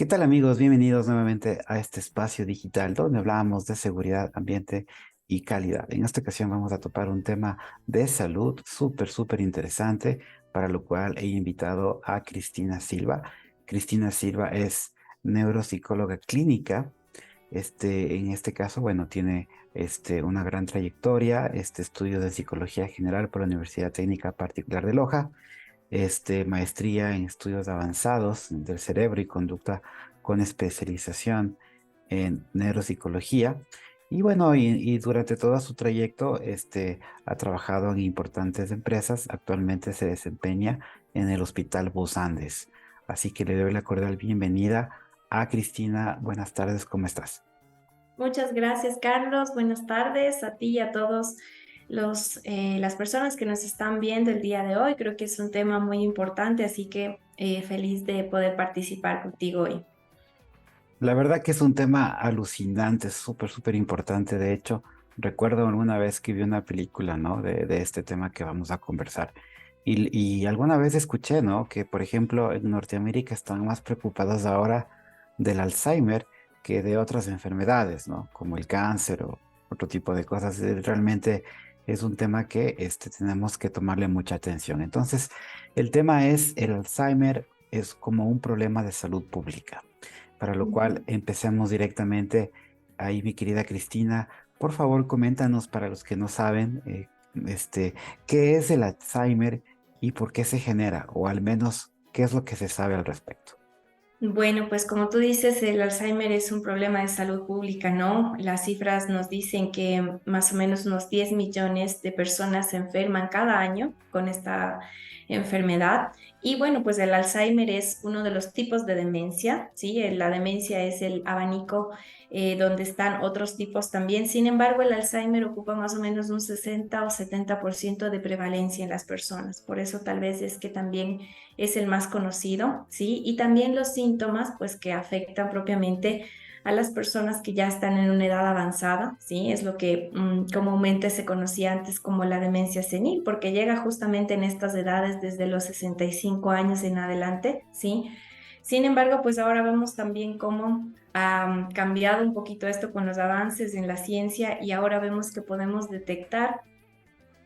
¿Qué tal amigos? Bienvenidos nuevamente a este espacio digital donde hablamos de seguridad, ambiente y calidad. En esta ocasión vamos a topar un tema de salud súper interesante, para lo cual he invitado a Cristina Silva. Cristina Silva es neuropsicóloga clínica. En este caso, bueno, tiene una gran trayectoria, estudio de psicología general por la Universidad Técnica Particular de Loja, maestría en estudios avanzados del cerebro y conducta con especialización en neuropsicología. Y bueno, y durante todo su trayecto, ha trabajado en importantes empresas. Actualmente se desempeña en el Hospital Bus Andes. Así que le doy la cordial bienvenida a Cristina. Buenas tardes, ¿cómo estás? Muchas gracias, Carlos. Buenas tardes a ti y a todos las personas que nos están viendo el día de hoy. Creo que es un tema muy importante, así que feliz de poder participar contigo hoy. La verdad que es un tema alucinante, súper importante. De hecho, recuerdo alguna vez que vi una película, ¿no? De este tema que vamos a conversar. Y alguna vez escuché, ¿no? Que, por ejemplo, en Norteamérica están más preocupados ahora del Alzheimer que de otras enfermedades, ¿no? Como el cáncer o otro tipo de cosas. Realmente es un tema que tenemos que tomarle mucha atención. Entonces, el tema es el Alzheimer es como un problema de salud pública, para lo cual Ujú. empecemos directamente. Ahí, mi querida Cristina, por favor, coméntanos para los que no saben, qué es el Alzheimer y por qué se genera, o al menos qué es lo que se sabe al respecto. Bueno, pues como tú dices, el Alzheimer es un problema de salud pública, ¿no? Las cifras nos dicen que más o menos unos 10 millones de personas se enferman cada año con esta enfermedad. Y bueno, pues el Alzheimer es uno de los tipos de demencia, ¿sí? La demencia es el abanico donde están otros tipos también. Sin embargo, el Alzheimer ocupa más o menos un 60 o 70% de prevalencia en las personas. Por eso tal vez es que también es el más conocido, ¿sí? Y también los síntomas, pues que afectan propiamente a las personas que ya están en una edad avanzada, ¿sí? Es lo que comúnmente se conocía antes como la demencia senil, porque llega justamente en estas edades desde los 65 años en adelante, ¿sí? Sin embargo, pues ahora vemos también cómo ha cambiado un poquito esto con los avances en la ciencia y ahora vemos que podemos detectar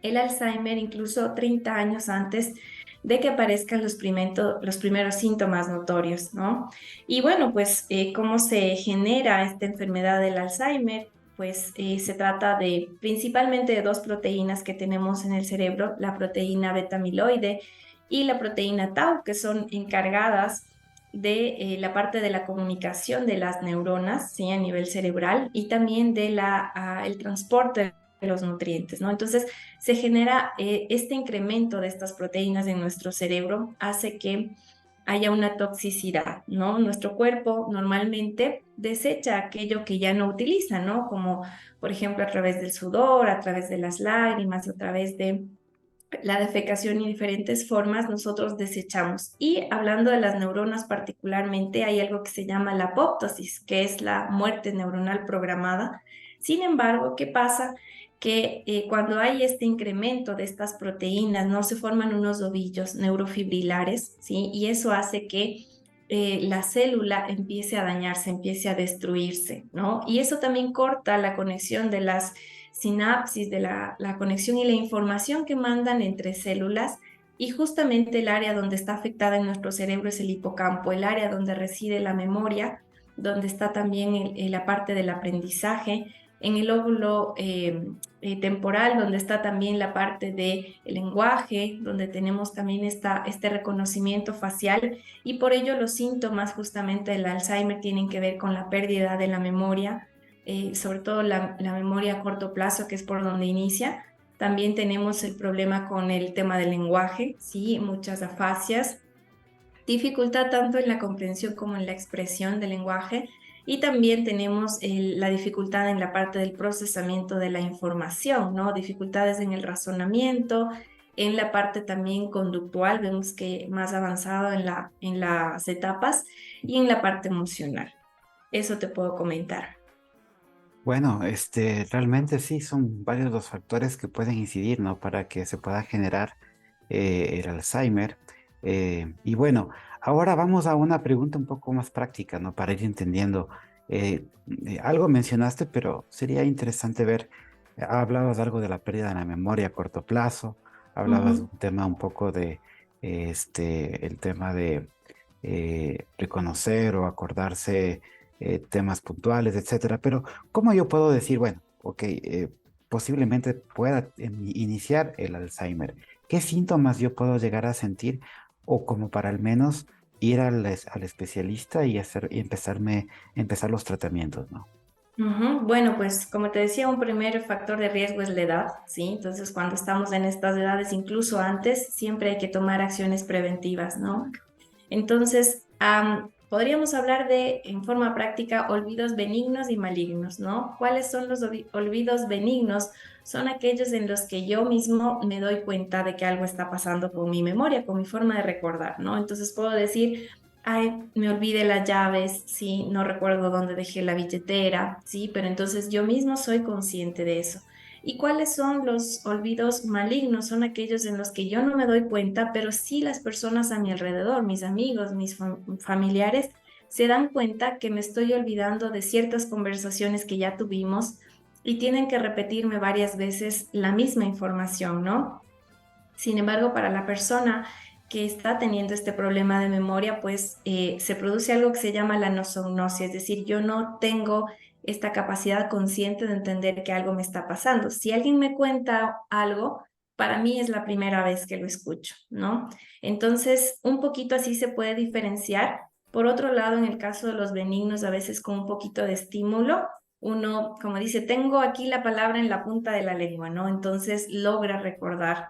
el Alzheimer incluso 30 años antes de que aparezcan los primeros síntomas notorios, ¿no? Y bueno, pues cómo se genera esta enfermedad del Alzheimer, pues se trata de principalmente de dos proteínas que tenemos en el cerebro, la proteína beta amiloide y la proteína tau, que son encargadas de la parte de la comunicación de las neuronas, ¿sí? A nivel cerebral y también de el transporte de los nutrientes, ¿no? Entonces, se genera este incremento de estas proteínas en nuestro cerebro, hace que haya una toxicidad, ¿no? Nuestro cuerpo normalmente desecha aquello que ya no utiliza, ¿no? Como, por ejemplo, a través del sudor, a través de las lágrimas, a través de la defecación y diferentes formas nosotros desechamos. Y hablando de las neuronas particularmente, hay algo que se llama la apoptosis, que es la muerte neuronal programada. Sin embargo, ¿qué pasa? Que cuando hay este incremento de estas proteínas, no se forman unos ovillos neurofibrilares, ¿sí? Y eso hace que la célula empiece a dañarse, empiece a destruirse, ¿no? Y eso también corta la conexión de las sinapsis, de la conexión y la información que mandan entre células. Y justamente el área donde está afectada en nuestro cerebro es el hipocampo, el área donde reside la memoria, donde está también la parte del aprendizaje, en el óvulo temporal, donde está también la parte del lenguaje, donde tenemos también este reconocimiento facial. Y por ello los síntomas justamente del Alzheimer tienen que ver con la pérdida de la memoria, sobre todo la memoria a corto plazo, que es por donde inicia. También tenemos el problema con el tema del lenguaje, sí, muchas afasias, dificultad tanto en la comprensión como en la expresión del lenguaje. Y también tenemos la dificultad en la parte del procesamiento de la información, ¿no? Dificultades en el razonamiento, en la parte también conductual, vemos que más avanzado en las etapas y en la parte emocional. Eso te puedo comentar. Bueno, realmente sí, son varios los factores que pueden incidir, ¿no? Para que se pueda generar el Alzheimer. Y bueno, ahora vamos a una pregunta un poco más práctica, ¿no? Para ir entendiendo. Algo mencionaste, pero sería interesante ver, hablabas algo de la pérdida de la memoria a corto plazo, hablabas de Ujú. un tema un poco de, el tema de reconocer o acordarse temas puntuales, etcétera. Pero, ¿cómo yo puedo decir, bueno, ok, posiblemente pueda iniciar el Alzheimer? ¿Qué síntomas yo puedo llegar a sentir o como para al menos ir al especialista y empezar los tratamientos, ¿no? Ujú. Bueno, pues como te decía, un primer factor de riesgo es la edad, ¿sí? Entonces, cuando estamos en estas edades, incluso antes, siempre hay que tomar acciones preventivas, ¿no? Entonces, podríamos hablar de, en forma práctica, olvidos benignos y malignos, ¿no? ¿Cuáles son los olvidos benignos? Son aquellos en los que yo mismo me doy cuenta de que algo está pasando con mi memoria, con mi forma de recordar, ¿no? Entonces puedo decir, ay, me olvidé las llaves, sí, no recuerdo dónde dejé la billetera, sí, pero entonces yo mismo soy consciente de eso. ¿Y cuáles son los olvidos malignos? Son aquellos en los que yo no me doy cuenta, pero sí las personas a mi alrededor, mis amigos, mis familiares, se dan cuenta que me estoy olvidando de ciertas conversaciones que ya tuvimos y tienen que repetirme varias veces la misma información, ¿no? Sin embargo, para la persona que está teniendo este problema de memoria, pues se produce algo que se llama la nosognosia, es decir, yo no tengo esta capacidad consciente de entender que algo me está pasando. Si alguien me cuenta algo, para mí es la primera vez que lo escucho, ¿no? Entonces, un poquito así se puede diferenciar. Por otro lado, en el caso de los benignos, a veces con un poquito de estímulo, uno, como dice, tengo aquí la palabra en la punta de la lengua, ¿no? Entonces logra recordar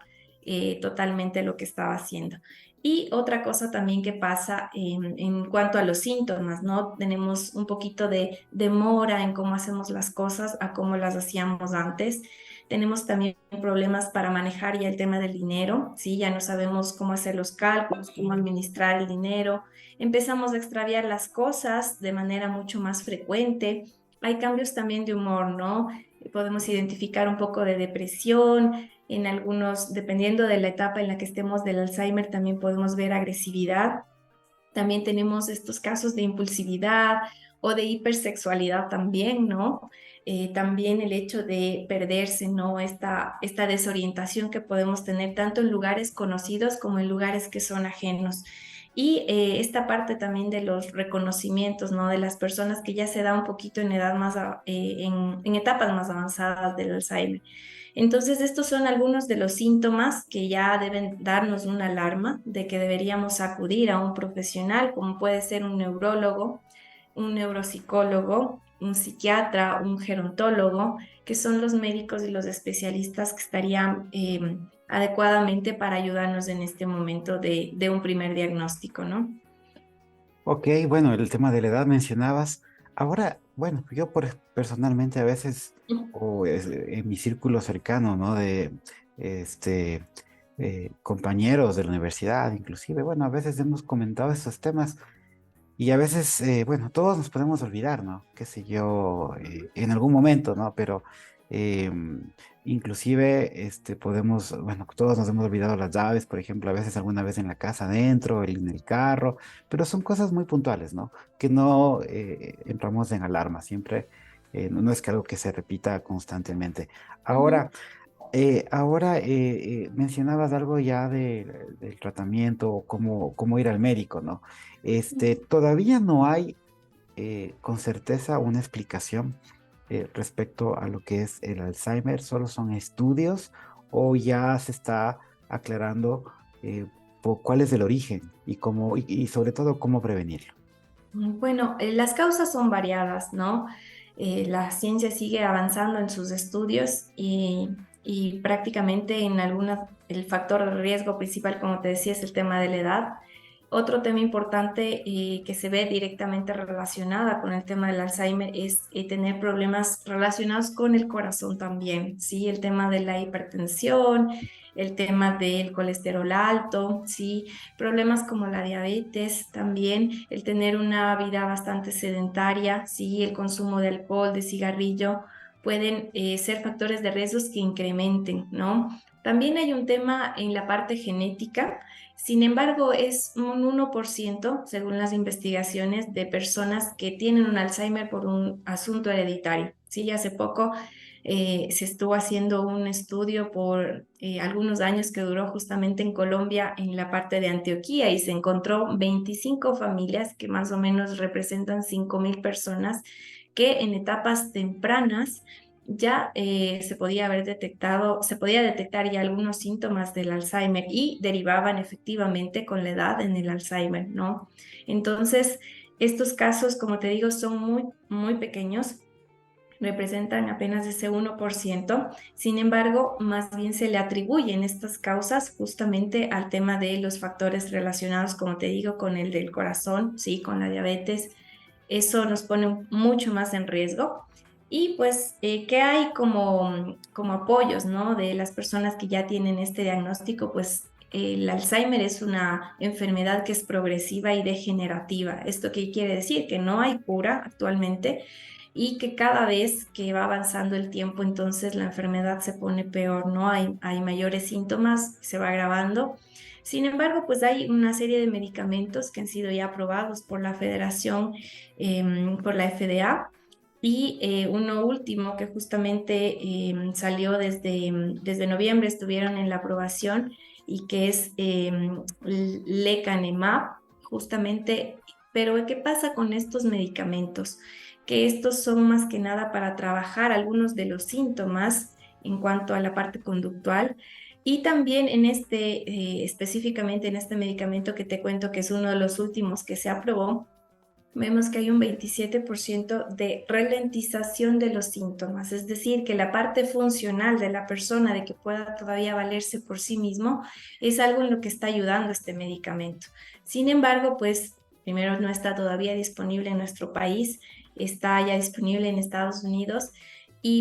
totalmente lo que estaba haciendo. Y otra cosa también que pasa en cuanto a los síntomas, ¿no? Tenemos un poquito de demora en cómo hacemos las cosas a cómo las hacíamos antes. Tenemos también problemas para manejar ya el tema del dinero, ¿sí? Ya no sabemos cómo hacer los cálculos, cómo administrar el dinero. Empezamos a extraviar las cosas de manera mucho más frecuente. Hay cambios también de humor, ¿no? Podemos identificar un poco de depresión, en algunos, dependiendo de la etapa en la que estemos del Alzheimer, también podemos ver agresividad. También tenemos estos casos de impulsividad o de hipersexualidad también, ¿no? También el hecho de perderse, ¿no? Esta desorientación que podemos tener tanto en lugares conocidos como en lugares que son ajenos. Y esta parte también de los reconocimientos, ¿no? De las personas que ya se da un poquito en edad más, en etapas más avanzadas del Alzheimer. Entonces, estos son algunos de los síntomas que ya deben darnos una alarma de que deberíamos acudir a un profesional, como puede ser un neurólogo, un neuropsicólogo, un psiquiatra, un gerontólogo, que son los médicos y los especialistas que estarían adecuadamente para ayudarnos en este momento de un primer diagnóstico, ¿no? Ok, bueno, el tema de la edad mencionabas. Ahora, bueno, yo personalmente a veces, en mi círculo cercano, ¿no? De este, compañeros de la universidad, inclusive, bueno, a veces hemos comentado estos temas. Y a veces, bueno, todos nos podemos olvidar, ¿no? Qué sé yo, en algún momento, ¿no? Pero eh, inclusive, podemos, bueno, todos nos hemos olvidado las llaves, por ejemplo, a veces alguna vez en la casa adentro, en el carro, pero son cosas muy puntuales, ¿no? Que no entramos en alarma, siempre, no es que algo que se repita constantemente. Ujú. Ahora, mencionabas algo ya del tratamiento o cómo ir al médico, ¿no? Todavía no hay con certeza una explicación respecto a lo que es el Alzheimer, solo son estudios o ya se está aclarando cuál es el origen y y sobre todo cómo prevenirlo. Bueno, las causas son variadas, ¿no? La ciencia sigue avanzando en sus estudios y prácticamente en algunas, el factor de riesgo principal, como te decía, es el tema de la edad. Otro tema importante que se ve directamente relacionada con el tema del Alzheimer es tener problemas relacionados con el corazón también, ¿sí? El tema de la hipertensión, el tema del colesterol alto, ¿sí? Problemas como la diabetes también, el tener una vida bastante sedentaria, ¿sí? El consumo de alcohol, de cigarrillo, pueden ser factores de riesgos que incrementen, ¿no? También hay un tema en la parte genética. Sin embargo, es un 1%, según las investigaciones, de personas que tienen un Alzheimer por un asunto hereditario. Sí, hace poco se estuvo haciendo un estudio por algunos años que duró justamente en Colombia, en la parte de Antioquía, y se encontró 25 familias que más o menos representan 5.000 personas que en etapas tempranas ya se podía haber detectado, se podía detectar ya algunos síntomas del Alzheimer y derivaban efectivamente con la edad en el Alzheimer, ¿no? Entonces, estos casos, como te digo, son muy pequeños, representan apenas ese 1%. Sin embargo, más bien se le atribuyen estas causas justamente al tema de los factores relacionados, como te digo, con el del corazón, sí, con la diabetes. Eso nos pone mucho más en riesgo. Y pues, ¿qué hay como apoyos, ¿no? De las personas que ya tienen este diagnóstico? Pues el Alzheimer es una enfermedad que es progresiva y degenerativa. ¿Esto qué quiere decir? Que no hay cura actualmente y que cada vez que va avanzando el tiempo, entonces la enfermedad se pone peor, ¿no? Hay mayores síntomas, se va agravando. Sin embargo, pues hay una serie de medicamentos que han sido ya aprobados por la Federación, por la FDA, y uno último que justamente salió desde noviembre, estuvieron en la aprobación, y que es lecanemab, justamente. Pero ¿qué pasa con estos medicamentos? Que estos son más que nada para trabajar algunos de los síntomas en cuanto a la parte conductual. Y también en específicamente en este medicamento que te cuento, que es uno de los últimos que se aprobó, vemos que hay un 27% de ralentización de los síntomas, es decir, que la parte funcional de la persona, de que pueda todavía valerse por sí mismo, es algo en lo que está ayudando este medicamento. Sin embargo, pues primero no está todavía disponible en nuestro país, está ya disponible en Estados Unidos.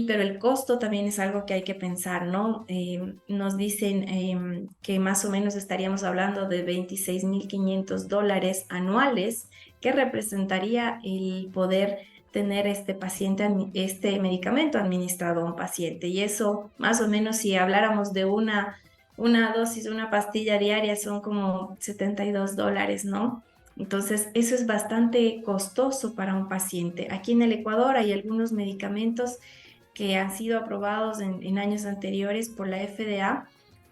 Pero el costo también es algo que hay que pensar, ¿no? Nos dicen que más o menos estaríamos hablando de $26.500 anuales, que representaría el poder tener este paciente, este medicamento administrado a un paciente. Y eso, más o menos, si habláramos de una dosis, una pastilla diaria, son como $72, ¿no? Entonces, eso es bastante costoso para un paciente. Aquí en el Ecuador hay algunos medicamentos que han sido aprobados en años anteriores por la FDA,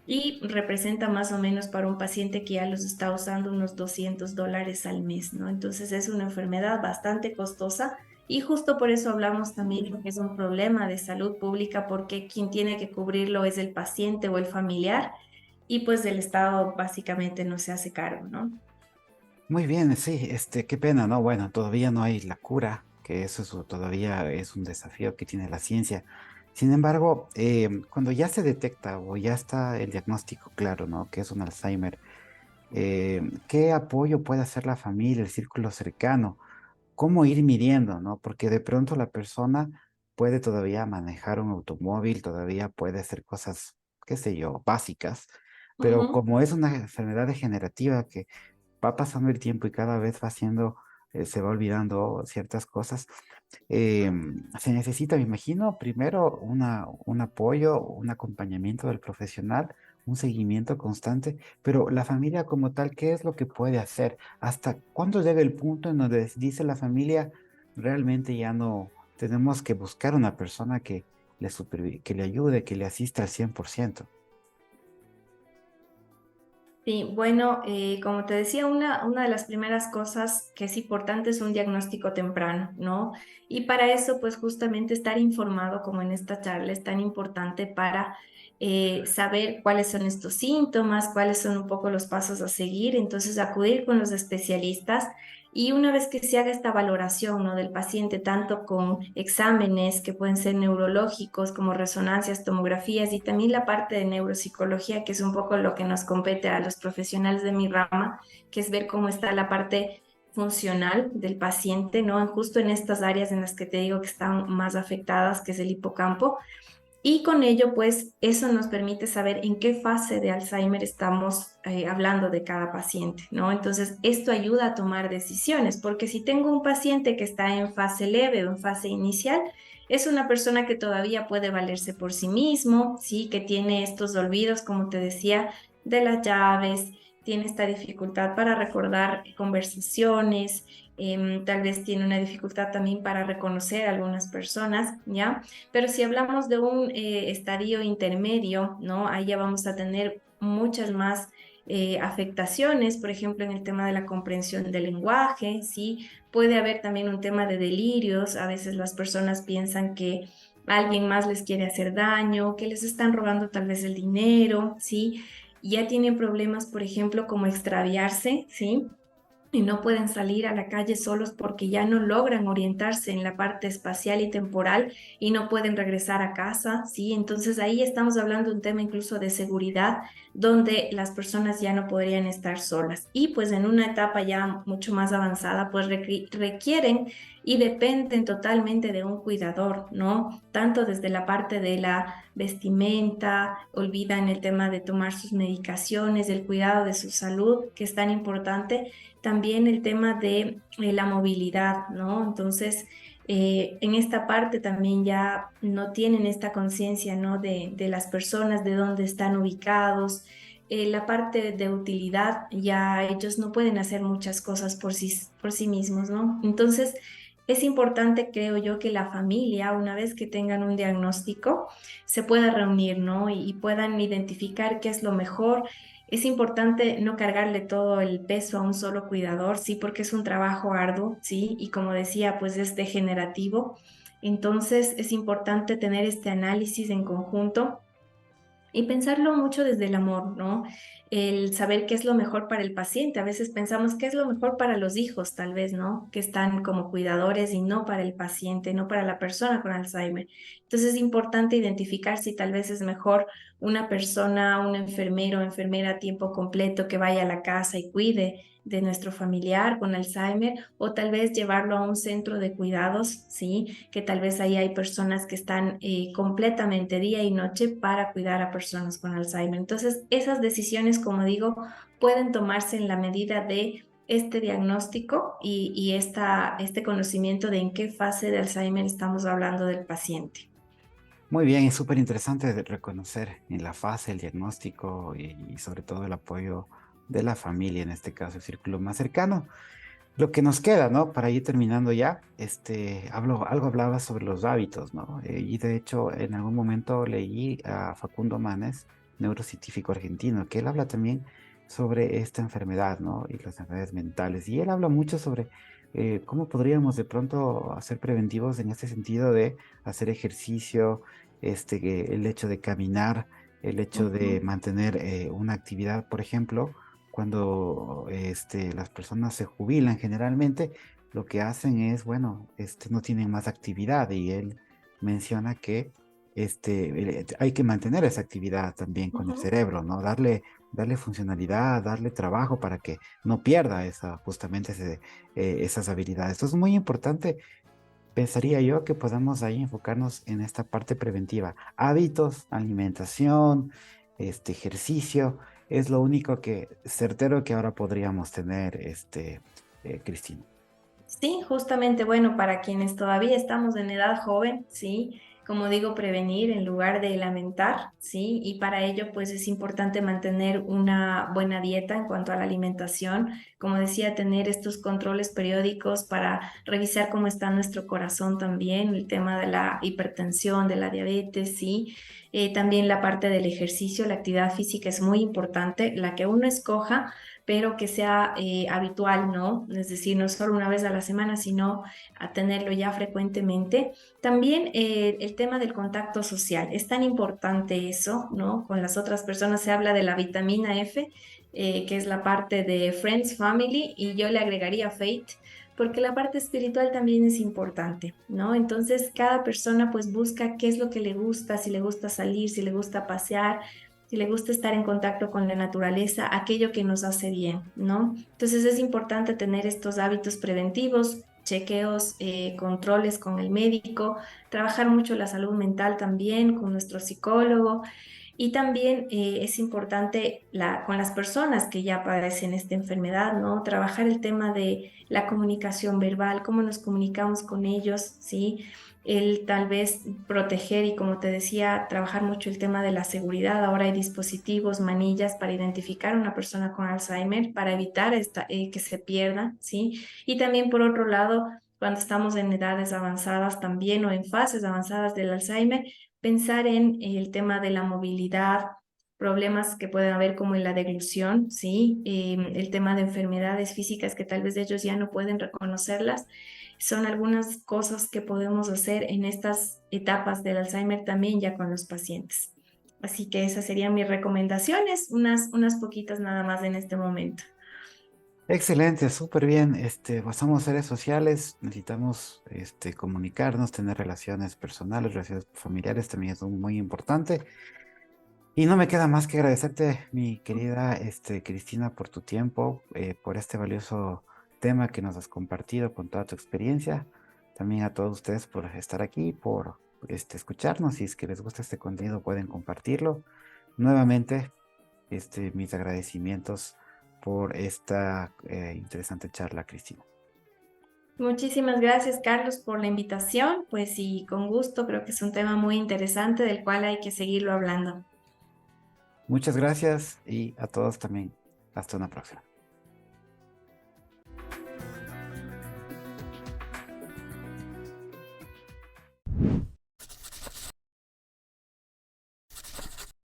y representa más o menos para un paciente que ya los está usando unos $200 al mes, ¿no? Entonces es una enfermedad bastante costosa, y justo por eso hablamos también de que es un problema de salud pública, porque quien tiene que cubrirlo es el paciente o el familiar, y pues el Estado básicamente no se hace cargo, ¿no? Muy bien, sí, qué pena, ¿no? Bueno, todavía no hay la cura, que todavía es un desafío que tiene la ciencia. Sin embargo, cuando ya se detecta o ya está el diagnóstico claro, ¿no? Que es un Alzheimer, ¿qué apoyo puede hacer la familia, el círculo cercano? ¿Cómo ir midiendo, ¿no? Porque de pronto la persona puede todavía manejar un automóvil, todavía puede hacer cosas, qué sé yo, básicas, pero Ujú. como es una enfermedad degenerativa que va pasando el tiempo y cada vez va haciendo, se va olvidando ciertas cosas. Se necesita, me imagino, primero un apoyo, un acompañamiento del profesional, un seguimiento constante, pero la familia como tal, ¿qué es lo que puede hacer? ¿Hasta cuándo llega el punto en donde dice la familia, realmente ya no tenemos que buscar una persona que que le ayude, que le asista al 100%? Sí, bueno, como te decía, una de las primeras cosas que es importante es un diagnóstico temprano, ¿no? Y para eso, pues justamente estar informado, como en esta charla, es tan importante para saber cuáles son estos síntomas, cuáles son un poco los pasos a seguir. Entonces, acudir con los especialistas, y una vez que se haga esta valoración, ¿no? Del paciente, tanto con exámenes que pueden ser neurológicos como resonancias, tomografías, y también la parte de neuropsicología, que es un poco lo que nos compete a los profesionales de mi rama, que es ver cómo está la parte funcional del paciente, ¿no? Justo en estas áreas en las que te digo que están más afectadas, que es el hipocampo. Y con ello, pues, eso nos permite saber en qué fase de Alzheimer estamos hablando de cada paciente, ¿no? Entonces, esto ayuda a tomar decisiones, porque si tengo un paciente que está en fase leve o en fase inicial, es una persona que todavía puede valerse por sí mismo, ¿sí? Que tiene estos olvidos, como te decía, de las llaves, tiene esta dificultad para recordar conversaciones, tal vez tiene una dificultad también para reconocer a algunas personas, ¿ya? Pero si hablamos de un estadio intermedio, ¿no? Ahí ya vamos a tener muchas más afectaciones, por ejemplo, en el tema de la comprensión del lenguaje, ¿sí? Puede haber también un tema de delirios, a veces las personas piensan que alguien más les quiere hacer daño, que les están robando tal vez el dinero, ¿sí? Ya tienen problemas, por ejemplo, como extraviarse, ¿sí? Y no pueden salir a la calle solos porque ya no logran orientarse en la parte espacial y temporal y no pueden regresar a casa, ¿sí? Entonces ahí estamos hablando de un tema incluso de seguridad, donde las personas ya no podrían estar solas. Y pues en una etapa ya mucho más avanzada, pues requieren y dependen totalmente de un cuidador, ¿no? Tanto desde la parte de la vestimenta, olvidan el tema de tomar sus medicaciones, el cuidado de su salud, que es tan importante, también el tema de la movilidad, ¿no? Entonces, en esta parte también ya no tienen esta conciencia, ¿no? De las personas, de dónde están ubicados. La parte de utilidad, ya ellos no pueden hacer muchas cosas por sí mismos, ¿no? Entonces, es importante, creo yo, que la familia, una vez que tengan un diagnóstico, se pueda reunir, ¿no? Y puedan identificar qué es lo mejor. Es importante no cargarle todo el peso a un solo cuidador, sí, porque es un trabajo arduo, sí, y como decía, pues es degenerativo. Entonces es importante tener este análisis en conjunto y pensarlo mucho desde el amor, ¿no? El saber qué es lo mejor para el paciente. A veces pensamos qué es lo mejor para los hijos, tal vez, ¿no? Que están como cuidadores y no para el paciente, no para la persona con Alzheimer. Entonces es importante identificar si tal vez es mejor una persona, un enfermero o enfermera a tiempo completo que vaya a la casa y cuide de nuestro familiar con Alzheimer, o tal vez llevarlo a un centro de cuidados, ¿sí? Que tal vez ahí hay personas que están completamente día y noche para cuidar a personas con Alzheimer. Entonces, esas decisiones, como digo, pueden tomarse en la medida de este diagnóstico este conocimiento de en qué fase de Alzheimer estamos hablando del paciente. Muy bien, es súper interesante de reconocer en la fase el diagnóstico y sobre todo el apoyo de la familia, en este caso el círculo más cercano. Lo que nos queda, ¿no? Para ir terminando ya, algo hablaba sobre los hábitos, ¿no? Y de hecho, en algún momento leí a Facundo Manes, neurocientífico argentino, que él habla también sobre esta enfermedad, ¿no? Y las enfermedades mentales. Y él habla mucho sobre cómo podríamos de pronto hacer preventivos en este sentido de hacer ejercicio, el hecho de caminar, el hecho de Ujú. mantener una actividad, por ejemplo cuando las personas se jubilan generalmente, lo que hacen es, bueno, no tienen más actividad y él menciona que hay que mantener esa actividad también con el Ujú. cerebro, ¿no? Darle funcionalidad, darle trabajo para que no pierda justamente esas habilidades. Esto es muy importante. Pensaría yo que podamos ahí enfocarnos en esta parte preventiva. Hábitos, alimentación, ejercicio, es lo único que certero que ahora podríamos tener, Cristina. Sí, justamente, bueno, para quienes todavía estamos en edad joven, sí, como digo, prevenir en lugar de lamentar, sí, y para ello, pues es importante mantener una buena dieta en cuanto a la alimentación, como decía, tener estos controles periódicos para revisar cómo está nuestro corazón también, el tema de la hipertensión, de la diabetes, sí. También la parte del ejercicio, la actividad física es muy importante, la que uno escoja pero que sea habitual, ¿no? Es decir, no solo una vez a la semana, sino a tenerlo ya frecuentemente. También el tema del contacto social, es tan importante eso, ¿no? Con las otras personas se habla de la vitamina F, que es la parte de Friends, Family, y yo le agregaría Faith, porque la parte espiritual también es importante, ¿no? Entonces, cada persona pues busca qué es lo que le gusta, si le gusta salir, si le gusta pasear, si le gusta estar en contacto con la naturaleza, aquello que nos hace bien, ¿no? Entonces es importante tener estos hábitos preventivos, chequeos, controles con el médico, trabajar mucho la salud mental también con nuestro psicólogo. Y también es importante con las personas que ya padecen esta enfermedad, ¿no? Trabajar el tema de la comunicación verbal, cómo nos comunicamos con ellos, ¿sí? El tal vez proteger y, como te decía, trabajar mucho el tema de la seguridad. Ahora hay dispositivos, manillas para identificar a una persona con Alzheimer, para evitar que se pierda, ¿sí? Y también, por otro lado, cuando estamos en edades avanzadas también o en fases avanzadas del Alzheimer, pensar en el tema de la movilidad, problemas que pueden haber como en la deglución, ¿sí? El tema de enfermedades físicas que tal vez ellos ya no pueden reconocerlas. Son algunas cosas que podemos hacer en estas etapas del Alzheimer también ya con los pacientes. Así que esas serían mis recomendaciones, unas poquitas nada más en este momento. Excelente, súper bien. Pues somos seres sociales, necesitamos comunicarnos, tener relaciones personales, relaciones familiares también es muy importante. Y no me queda más que agradecerte, mi querida Cristina, por tu tiempo, por este valioso tema que nos has compartido con toda tu experiencia. También a todos ustedes por estar aquí, por escucharnos. Si es que les gusta este contenido, pueden compartirlo. Nuevamente, mis agradecimientos por esta interesante charla, Cristina. Muchísimas gracias, Carlos, por la invitación. Pues sí, con gusto, creo que es un tema muy interesante del cual hay que seguirlo hablando. Muchas gracias y a todos también. Hasta una próxima.